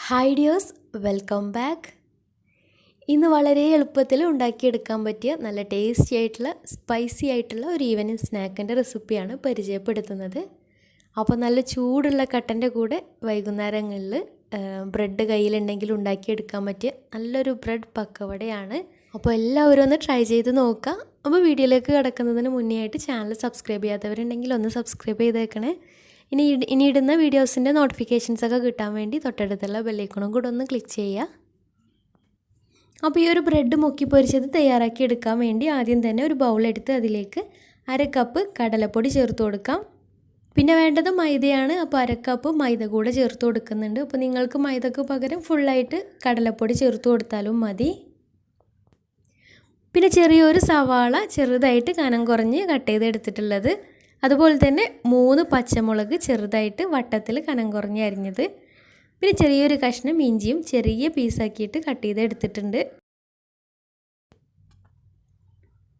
Hi dears, welcome back. ഇന്ന് വളരെ എളുപ്പത്തിൽ ഉണ്ടാക്കിയെടുക്കാൻ പറ്റിയ നല്ല ടേസ്റ്റി ആയിട്ടുള്ള സ്പൈസി ആയിട്ടുള്ള ഒരു ഈവനിങ് സ്നാക്കിൻ്റെ റെസിപ്പിയാണ് പരിചയപ്പെടുത്തുന്നത്. അപ്പോൾ നല്ല ചൂടുള്ള കട്ടൻ്റെ കൂടെ വൈകുന്നേരങ്ങളിൽ ബ്രെഡ് കയ്യിലുണ്ടെങ്കിൽ ഉണ്ടാക്കിയെടുക്കാൻ പറ്റിയ നല്ലൊരു ബ്രെഡ് പക്കവടയാണ്. അപ്പോൾ എല്ലാവരും ഒന്ന് ട്രൈ ചെയ്ത് നോക്കാം. അപ്പോൾ വീഡിയോയിലേക്ക് കിടക്കുന്നതിന് മുന്നേ ആയിട്ട് ചാനൽ സബ്സ്ക്രൈബ് ചെയ്യാത്തവരുണ്ടെങ്കിൽ ഒന്ന് സബ്സ്ക്രൈബ് ചെയ്തേക്കണേ. ഇനി ഇടുന്ന വീഡിയോസിൻ്റെ നോട്ടിഫിക്കേഷൻസൊക്കെ കിട്ടാൻ വേണ്ടി തൊട്ടടുത്തുള്ള ബെല്ലൈക്കണും കൂടെ ഒന്ന് ക്ലിക്ക് ചെയ്യുക. അപ്പോൾ ഈ ഒരു ബ്രെഡ് മുക്കി പൊരിച്ചത് തയ്യാറാക്കി എടുക്കാൻ വേണ്ടി ആദ്യം തന്നെ ഒരു ബൗളെടുത്ത് അതിലേക്ക് 1/2 കപ്പ് കടലപ്പൊടി ചേർത്ത് കൊടുക്കാം. പിന്നെ വേണ്ടത് മൈദയാണ്. അപ്പോൾ 1/2 കപ്പ് മൈദ കൂടെ ചേർത്ത് കൊടുക്കുന്നുണ്ട്. അപ്പോൾ നിങ്ങൾക്ക് മൈദക്ക് പകരം ഫുള്ളായിട്ട് കടലപ്പൊടി ചേർത്ത് കൊടുത്താലും മതി. പിന്നെ ചെറിയൊരു സവാള ചെറുതായിട്ട് കനം കുറഞ്ഞ് കട്ട് ചെയ്തെടുത്തിട്ടുള്ളത്, അതുപോലെ തന്നെ 3 പച്ചമുളക് ചെറുതായിട്ട് വട്ടത്തിൽ കനം കുറഞ്ഞ് അരിഞ്ഞത്, പിന്നെ ചെറിയൊരു കഷ്ണം ഇഞ്ചിയും ചെറിയ പീസാക്കിയിട്ട് കട്ട് ചെയ്തെടുത്തിട്ടുണ്ട്.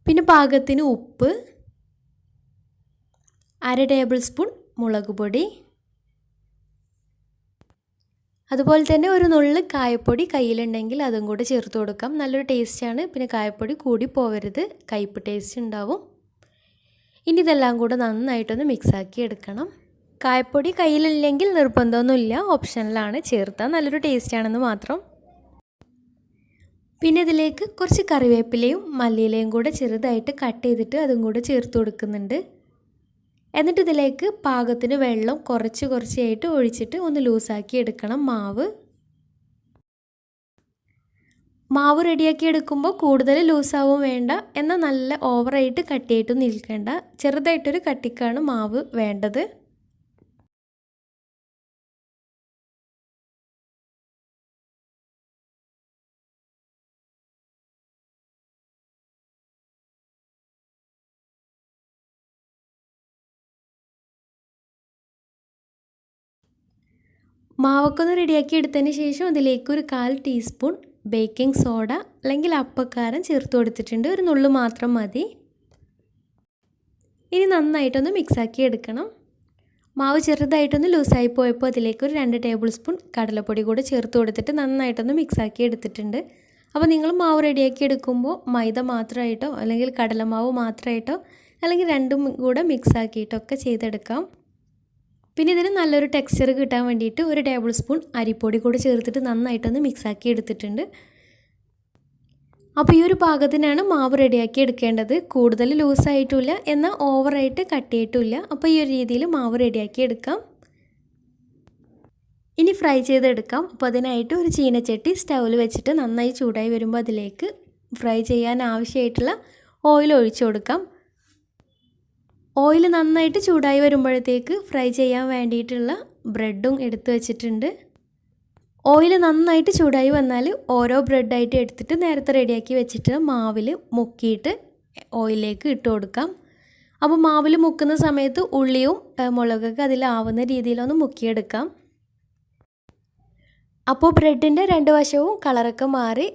പിന്നെ പാകത്തിന് ഉപ്പ്, 1/2 ടേബിൾ സ്പൂൺ മുളക് പൊടി, അതുപോലെ തന്നെ ഒരു നുള്ള് കായപ്പൊടി കയ്യിലുണ്ടെങ്കിൽ അതും കൂടെ ചേർത്ത് കൊടുക്കാം. നല്ലൊരു ടേസ്റ്റാണ്. പിന്നെ കായപ്പൊടി കൂടി പോവരുത്, കയ്പ്പ് ടേസ്റ്റ് ഉണ്ടാവും. ഇനി ഇതെല്ലാം കൂടെ നന്നായിട്ടൊന്ന് മിക്സാക്കി എടുക്കണം. കായപ്പൊടി കയ്യിലില്ലെങ്കിൽ നിർബന്ധമൊന്നുമില്ല, ഓപ്ഷനിലാണ്, ചേർത്താൽ നല്ലൊരു ടേസ്റ്റാണെന്ന് മാത്രം. പിന്നെ ഇതിലേക്ക് കുറച്ച് കറിവേപ്പിലയും മല്ലിയിലയും കൂടെ ചെറുതായിട്ട് കട്ട് ചെയ്തിട്ട് അതും കൂടെ ചേർത്ത് കൊടുക്കുന്നുണ്ട്. എന്നിട്ട് ഇതിലേക്ക് പാകത്തിന് വെള്ളം കുറച്ചായിട്ട് ഒഴിച്ചിട്ട് ഒന്ന് ലൂസാക്കി എടുക്കണം. മാവ് റെഡിയാക്കി എടുക്കുമ്പോൾ കൂടുതൽ ലൂസാവും വേണ്ട, എന്നാൽ നല്ല ഓവറായിട്ട് കട്ടിയായിട്ടും നിൽക്കേണ്ട, ചെറുതായിട്ടൊരു കട്ടിക്കാണ് മാവ് വേണ്ടത്. മാവൊക്കെ ഒന്ന് റെഡിയാക്കി എടുത്തതിന് ശേഷം അതിലേക്ക് ഒരു 1/4 ടീസ്പൂൺ ബേക്കിംഗ് സോഡ അല്ലെങ്കിൽ അപ്പക്കാരം ചേർത്ത് കൊടുത്തിട്ടുണ്ട്. ഒരു നുള്ളു മാത്രം മതി. ഇനി നന്നായിട്ടൊന്ന് മിക്സാക്കി എടുക്കണം. മാവ് ചെറുതായിട്ടൊന്ന് ലൂസായി പോയപ്പോൾ അതിലേക്ക് ഒരു 2 ടേബിൾ സ്പൂൺ കടലപ്പൊടി കൂടെ ചേർത്ത് കൊടുത്തിട്ട് നന്നായിട്ടൊന്ന് മിക്സാക്കി എടുത്തിട്ടുണ്ട്. അപ്പോൾ നിങ്ങൾ മാവ് റെഡിയാക്കി എടുക്കുമ്പോൾ മൈദ മാത്രമായിട്ടോ അല്ലെങ്കിൽ കടലമാവ് മാത്രമായിട്ടോ അല്ലെങ്കിൽ രണ്ടും കൂടെ മിക്സാക്കിയിട്ടൊക്കെ ചെയ്തെടുക്കാം. പിന്നെ ഇതിന് നല്ലൊരു ടെക്സ്ചർ കിട്ടാൻ വേണ്ടിയിട്ട് ഒരു ടേബിൾ സ്പൂൺ അരിപ്പൊടി കൂടി ചേർത്തിട്ട് നന്നായിട്ടൊന്ന് മിക്സാക്കി എടുത്തിട്ടുണ്ട്. അപ്പോൾ ഈ ഒരു പാകത്തിനാണ് മാവ് റെഡിയാക്കി എടുക്കേണ്ടത്. കൂടുതൽ ലൂസായിട്ടുമില്ല, എന്നാൽ ഓവറായിട്ട് കട്ടിയായിട്ടുമില്ല. അപ്പോൾ ഈ ഒരു രീതിയിൽ മാവ് റെഡിയാക്കി എടുക്കാം. ഇനി ഫ്രൈ ചെയ്തെടുക്കാം. അപ്പോൾ അതിനായിട്ട് ഒരു ചീനച്ചട്ടി സ്റ്റൗവിൽ വെച്ചിട്ട് നന്നായി ചൂടായി വരുമ്പോൾ അതിലേക്ക് ഫ്രൈ ചെയ്യാൻ ആവശ്യമായിട്ടുള്ള ഓയിൽ ഒഴിച്ചു കൊടുക്കാം. ഓയിൽ നന്നായിട്ട് ചൂടായി വരുമ്പോഴത്തേക്ക് ഫ്രൈ ചെയ്യാൻ വേണ്ടിയിട്ടുള്ള ബ്രെഡും എടുത്ത് വെച്ചിട്ടുണ്ട്. ഓയിൽ നന്നായിട്ട് ചൂടായി വന്നാൽ ഓരോ ബ്രെഡായിട്ട് എടുത്തിട്ട് നേരത്തെ റെഡിയാക്കി വെച്ചിട്ട് മാവിൽ മുക്കിയിട്ട് ഓയിലേക്ക് ഇട്ട് കൊടുക്കാം. അപ്പോൾ മാവിൽ മുക്കുന്ന സമയത്ത് ഉള്ളിയും മുളകൊക്കെ അതിലാവുന്ന രീതിയിലൊന്ന് മുക്കിയെടുക്കാം. അപ്പോൾ ബ്രെഡിൻ്റെ 2 വശവും കളറൊക്കെ മാറി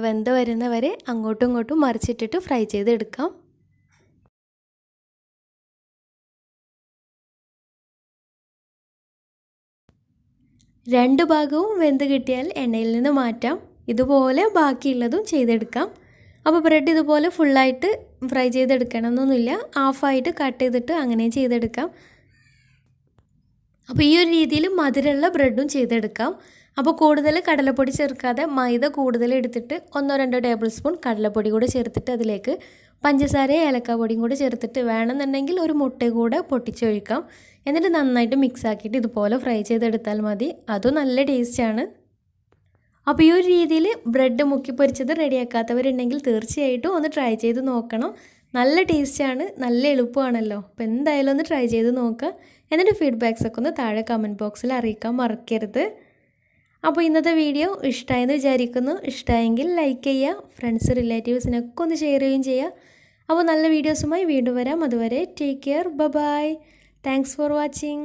വെന്ത് വരുന്നവരെ അങ്ങോട്ടും ഇങ്ങോട്ടും മറിച്ചിട്ടിട്ട് ഫ്രൈ ചെയ്തെടുക്കാം. 2 ഭാഗവും വെന്ത് കിട്ടിയാൽ എണ്ണയിൽ നിന്ന് മാറ്റാം. ഇതുപോലെ ബാക്കിയുള്ളതും ചെയ്തെടുക്കാം. അപ്പോൾ ബ്രെഡ് ഇതുപോലെ ഫുള്ളായിട്ട് ഫ്രൈ ചെയ്തെടുക്കണമെന്നൊന്നുമില്ല, ഹാഫായിട്ട് കട്ട് ചെയ്തിട്ട് അങ്ങനെ ചെയ്തെടുക്കാം. അപ്പോൾ ഈ ഒരു രീതിയിൽ മധുരമുള്ള ബ്രെഡും ചെയ്തെടുക്കാം. അപ്പോൾ കൂടുതൽ കടലപ്പൊടി ചേർക്കാതെ മൈദ കൂടുതൽ എടുത്തിട്ട് 1-2 ടേബിൾ സ്പൂൺ കടലപ്പൊടി കൂടെ ചേർത്തിട്ട് അതിലേക്ക് പഞ്ചസാരയും ഏലക്കാപ്പൊടിയും കൂടെ ചേർത്തിട്ട് വേണമെന്നുണ്ടെങ്കിൽ ഒരു മുട്ട കൂടെ പൊട്ടിച്ചൊഴിക്കാം. എന്നിട്ട് നന്നായിട്ട് മിക്സ് ആക്കിയിട്ട് ഇതുപോലെ ഫ്രൈ ചെയ്തെടുത്താൽ മതി. അതും നല്ല ടേസ്റ്റാണ്. അപ്പോൾ ഈ ഒരു രീതിയിൽ ബ്രെഡ് മുക്കി പൊരിച്ചത് റെഡിയാക്കാത്തവരുണ്ടെങ്കിൽ തീർച്ചയായിട്ടും ഒന്ന് ട്രൈ ചെയ്ത് നോക്കണം. നല്ല ടേസ്റ്റാണ്, നല്ല എളുപ്പമാണല്ലോ. അപ്പോൾ എന്തായാലും ഒന്ന് ട്രൈ ചെയ്ത് നോക്കുക. എന്നിട്ട് ഫീഡ്ബാക്സൊക്കെ ഒന്ന് താഴെ കമൻറ്റ് ബോക്സിൽ അറിയിക്കാൻ മറക്കരുത്. അപ്പോൾ ഇന്നത്തെ വീഡിയോ ഇഷ്ടമായെന്ന് വിചാരിക്കുന്നു. ഇഷ്ടമായെങ്കിൽ ലൈക്ക് ചെയ്യുക, ഫ്രണ്ട്സ് റിലേറ്റീവ്സിനൊക്കെ ഒന്ന് ഷെയർ ചെയ്യുകയും ചെയ്യുക. അപ്പോൾ നല്ല വീഡിയോസുമായി വീണ്ടും വരാം. അതുവരെ take care, bye. Thanks for watching.